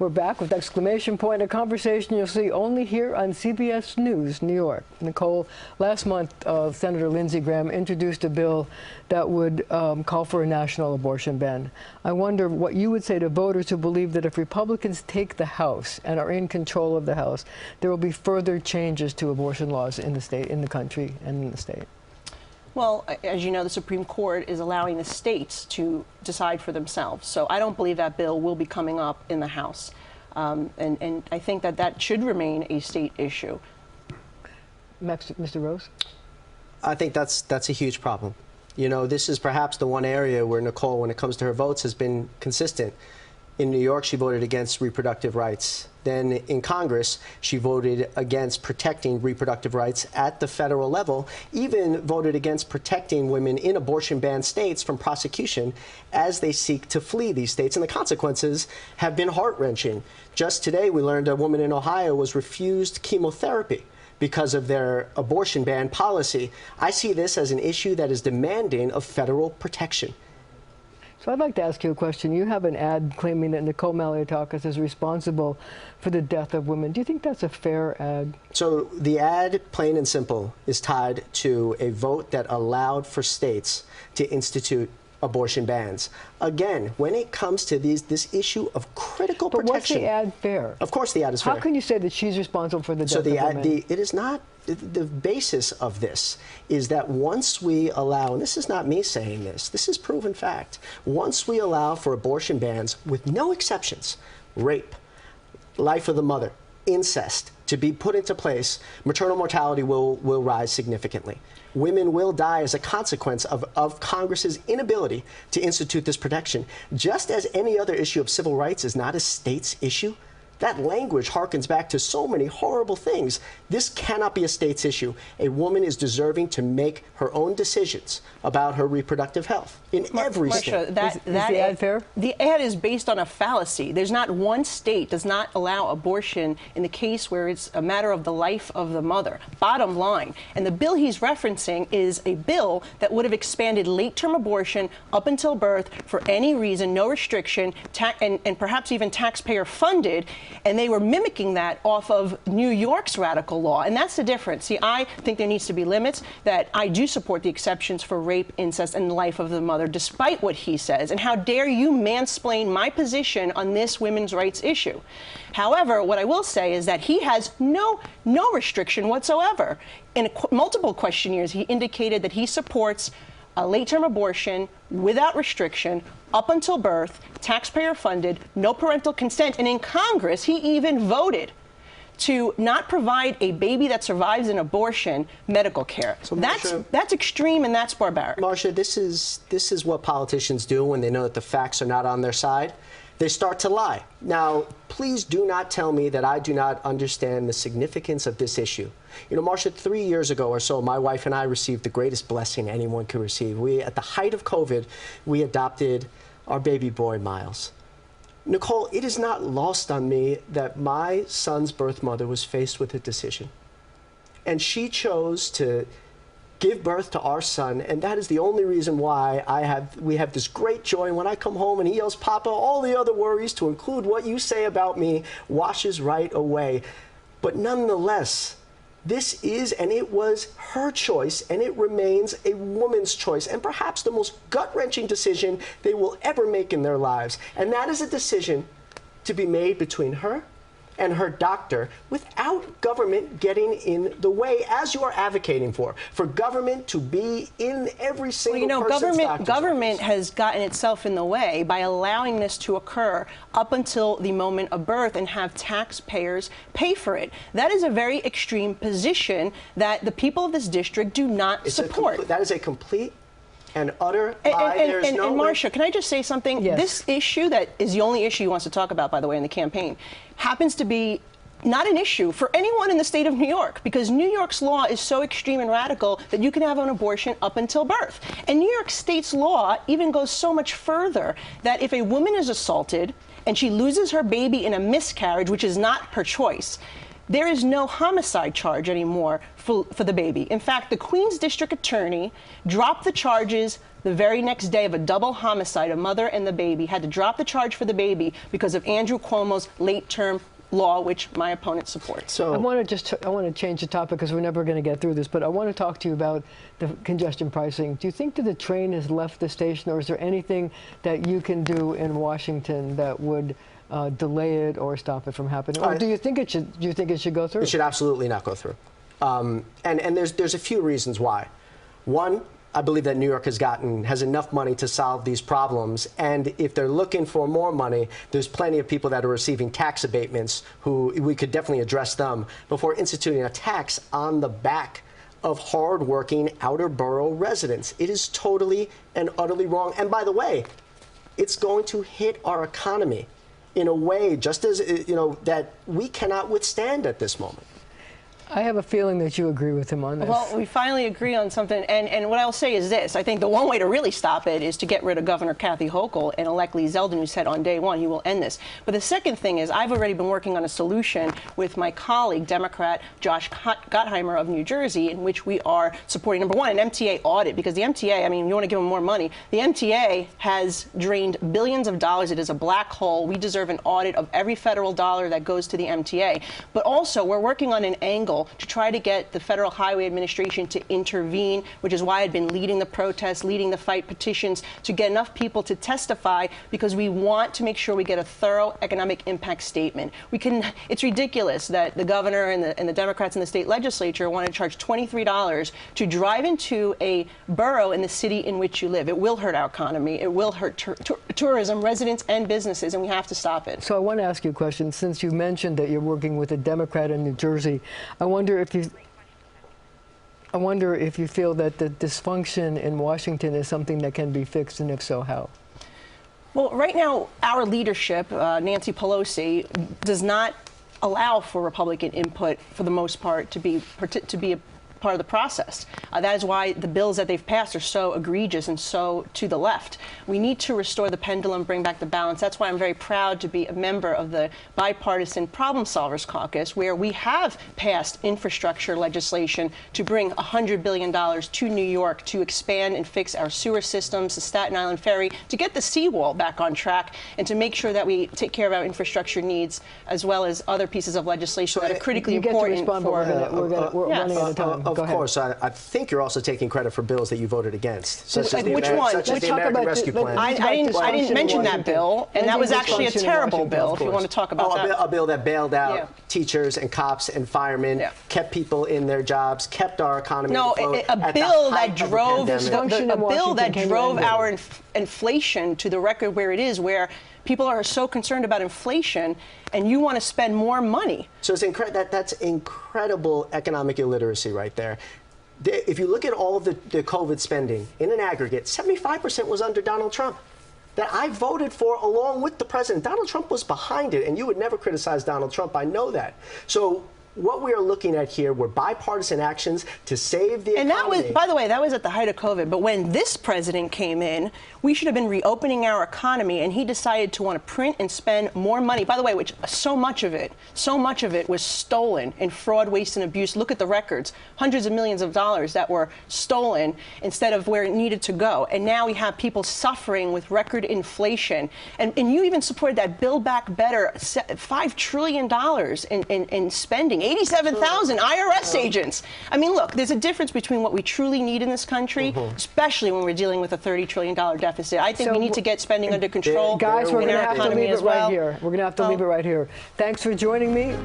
We're back with Exclamation Point, a conversation you'll see only here on CBS News New York. Nicole, last month, Senator Lindsey Graham introduced a bill that would call for a national abortion ban. I wonder what you would say to voters who believe that if Republicans take the House and are in control of the House, there will be further changes to abortion laws in the state, in the country, and in the state. Well, as you know, the Supreme Court is allowing the states to decide for themselves. So I don't believe that bill will be coming up in the House. And I think that that should remain a state issue. Mr. Rose? I think that's a huge problem. You know, this is perhaps the one area where Nicole, when it comes to her votes, has been consistent. In New York, she voted against reproductive rights. Then in Congress, she voted against protecting reproductive rights at the federal level, even voted against protecting women in abortion-banned states from prosecution as they seek to flee these states. And the consequences have been heart-wrenching. Just today, we learned a woman in Ohio was refused chemotherapy because of their abortion ban policy. I see this as an issue that is demanding of federal protection. So I'd like to ask you a question. You have an ad claiming that Nicole Malliotakis is responsible for the death of women. Do you think that's a fair ad? So the ad, plain and simple, is tied to a vote that allowed for states to institute abortion bans. Again, when it comes to this issue of critical protection. But what's the ad fair? Of course the ad is fair. How can you say that she's responsible for the death of women? It is not. The basis of this is that once we allow, and this is not me saying this, this is proven fact, once we allow for abortion bans with no exceptions, rape, life of the mother, incest, to be put into place, maternal mortality will rise significantly. Women will die as a consequence of Congress's inability to institute this protection. Just as any other issue of civil rights is not a state's issue, that language harkens back to so many horrible things. This cannot be a state's issue. A woman is deserving to make her own decisions about her reproductive health in every state. Is the ad fair? The ad is based on a fallacy. There's not one state does not allow abortion in the case where it's a matter of the life of the mother. Bottom line. And the bill he's referencing is a bill that would have expanded late-term abortion up until birth for any reason, no restriction, and perhaps even taxpayer-funded. And they were mimicking that off of New York's radical law. And that's the difference. See, I think there needs to be limits, that I do support the exceptions for rape, incest, and the life of the mother, despite what he says. And how dare you mansplain my position on this women's rights issue. However, what I will say is that he has no restriction whatsoever. In multiple questionnaires, he indicated that he supports a late-term abortion without restriction up until birth, taxpayer-funded, no parental consent. And in Congress, he even voted to not provide a baby that survives an abortion medical care. So Marcia, that's extreme and that's barbaric. Marcia, this is what politicians do when they know that the facts are not on their side. They start to lie. Now, please do not tell me that I do not understand the significance of this issue. You know, Marcia, 3 years ago or so, my wife and I received the greatest blessing anyone could receive. At the height of COVID, we adopted our baby boy, Miles. Nicole, it is not lost on me that my son's birth mother was faced with a decision. And she chose to give birth to our son, and that is the only reason why we have this great joy. And when I come home and he yells, "Papa," all the other worries, to include what you say about me, washes right away. But nonetheless, this is, and it was her choice, and it remains a woman's choice, and perhaps the most gut-wrenching decision they will ever make in their lives. And that is a decision to be made between her and her doctor without government getting in the way, as you are advocating for government to be in every single person's doctor's government office. has gotten itself in the way by allowing this to occur up until the moment of birth and have taxpayers pay for it. That is a very extreme position that the people of this district do not support. That is a complete and utter lie. And Marcia, can I just say something? Yes. This issue that is the only issue he wants to talk about, by the way, in the campaign, happens to be not an issue for anyone in the state of New York, because New York's law is so extreme and radical that you can have an abortion up until birth. And New York State's law even goes so much further that if a woman is assaulted and she loses her baby in a miscarriage, which is not her choice, there is no homicide charge anymore for the baby. In fact, the Queens District Attorney dropped the charges the very next day of a double homicide. A mother and the baby had to drop the charge for the baby because of Andrew Cuomo's late-term law, which my opponent supports. So I want to change the topic because we're never going to get through this, but I want to talk to you about the congestion pricing. Do you think that the train has left the station, or is there anything that you can do in Washington that would delay it or stop it from happening? Or do you think it should? Do you think it should go through? It should absolutely not go through, and there's a few reasons why. One, I believe that New York has enough money to solve these problems, and if they're looking for more money, there's plenty of people that are receiving tax abatements who we could definitely address them before instituting a tax on the back of hard-working outer borough residents. It is totally and utterly wrong. And by the way, it's going to hit our economy in a way, just as that we cannot withstand at this moment. I have a feeling that you agree with him on this. Well, we finally agree on something, and what I'll say is this. I think the one way to really stop it is to get rid of Governor Kathy Hochul and elect Lee Zeldin, who said on day one he will end this. But the second thing is I've already been working on a solution with my colleague, Democrat Josh Gottheimer of New Jersey, in which we are supporting, number one, an MTA audit, because the MTA, I mean, you want to give them more money. The MTA has drained billions of dollars. It is a black hole. We deserve an audit of every federal dollar that goes to the MTA. But also, we're working on an angle to try to get the Federal Highway Administration to intervene, which is why I've been leading the protests, leading the fight, petitions, to get enough people to testify, because we want to make sure we get a thorough economic impact statement. It's ridiculous that the governor and the Democrats in the state legislature want to charge $23 to drive into a borough in the city in which you live. It will hurt our economy. It will hurt tourism, residents, and businesses, and we have to stop it. So I want to ask you a question. Since you mentioned that you're working with a Democrat in New Jersey, I wonder if you feel that the dysfunction in Washington is something that can be fixed, and if so, how? Well, right now, our leadership, Nancy Pelosi, does not allow for Republican input for the most part to be a part of the process. That is why the bills that they've passed are so egregious and so to the left. We need to restore the pendulum, bring back the balance. That's why I'm very proud to be a member of the Bipartisan Problem Solvers Caucus, where we have passed infrastructure legislation to bring $100 billion to New York to expand and fix our sewer systems, the Staten Island Ferry, to get the seawall back on track, and to make sure that we take care of our infrastructure needs, as well as other pieces of legislation that are critically important for... We're running out of time. Of course, I think you're also taking credit for bills that you voted against. Such as which one? Such as the American Rescue Plan. I didn't mention that bill, and that was actually a terrible bill, if you want to talk about that. A bill that bailed out teachers and cops and firemen, kept people in their jobs, kept our economy afloat. A bill that drove our inflation to the record where it is, where people are so concerned about inflation, and you want to spend more money. So that's incredible economic illiteracy right there. If you look at all of the COVID spending in an aggregate, 75% was under Donald Trump, that I voted for along with the president. Donald Trump was behind it, and you would never criticize Donald Trump. I know that. So what we are looking at here were bipartisan actions to save the economy. And that was, by the way, that was at the height of COVID. But when this president came in, we should have been reopening our economy, and he decided to want to print and spend more money. By the way, which so much of it was stolen in fraud, waste, and abuse. Look at the records. Hundreds of millions of dollars that were stolen instead of where it needed to go. And now we have people suffering with record inflation. And you even supported that Build Back Better, $5 trillion in spending. 87,000 IRS agents. I mean, look, there's a difference between what we truly need in this country, especially when we're dealing with a $30 trillion deficit. I think we need to get spending under control. Guys, we're going to have to leave it right well. here. We're going to have to leave it right here. Thanks for joining me.